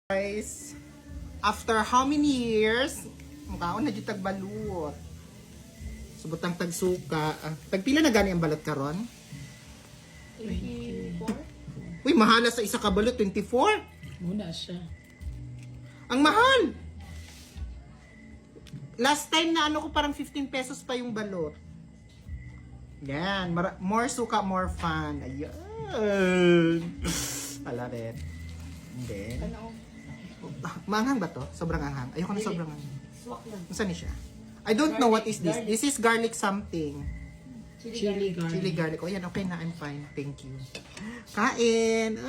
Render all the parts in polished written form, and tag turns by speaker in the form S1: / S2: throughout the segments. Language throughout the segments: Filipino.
S1: Guys, after how many years, mukhaon na dito tagbalot. Subutang tagsuka. Tagpila na gani ang balot karon?
S2: 24?
S1: Uy, mahala sa isa ka balot, 24?
S2: Muna siya.
S1: Ang mahal! Last time na ano ko parang 15 pesos pa yung balot. Yan, more suka, more fun. Ayan. Ala rin. Hindi. Maanghang ba to? Sobrang anghang. Ayoko na sobrang anghang.
S2: Swak lang.
S1: Saan ni siya? I don't know what is this. This is garlic something.
S2: Chili garlic.
S1: Chili garlic. Oh, yan. Okay na. I'm fine. Thank you. Kain.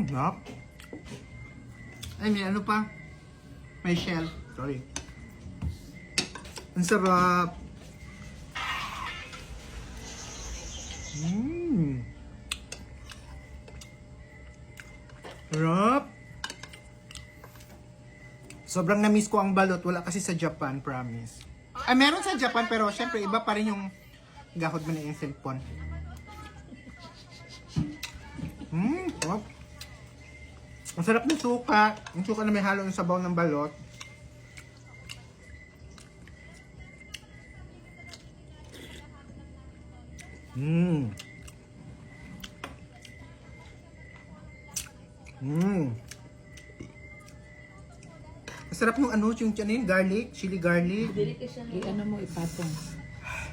S1: Nap. Ay, may ano pa? May shell. Sorry. Ang sarap. Sarap. Sobrang na-miss ko ang balot. Wala kasi sa Japan, promise. Ay, meron sa Japan, pero syempre, iba pa rin yung gahod mo na yung cellphone. Sarap. Ang sarap ng suka. Yung suka na may halo yung sabaw ng balot. Masarap nung ano, yung garlic, chili garlic.
S2: I-ano mo, ipatong.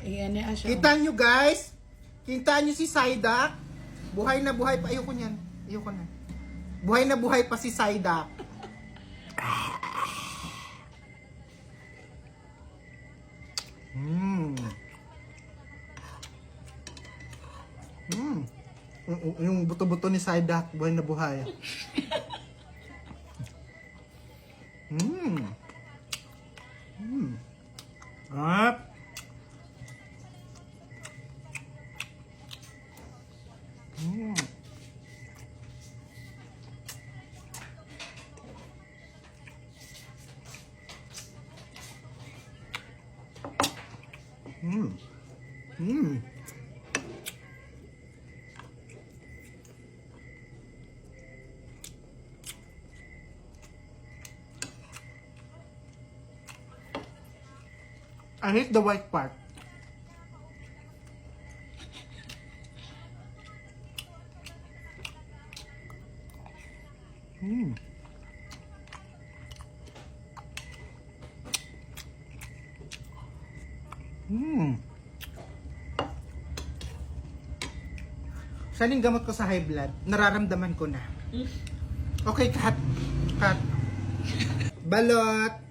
S2: I-ano siya.
S1: Kita nyo guys, kita nyo si Saidak. Buhay na buhay pa. Ayoko niyan. Ayoko na. Buhay na buhay pa si Saidak. Yung buto-buto ni Saidak, buhay na buhay. Sarap. I hate the white part. Saan yung gamot ko sa high blood? Nararamdaman ko na. Okay, cut. Cut. Balot.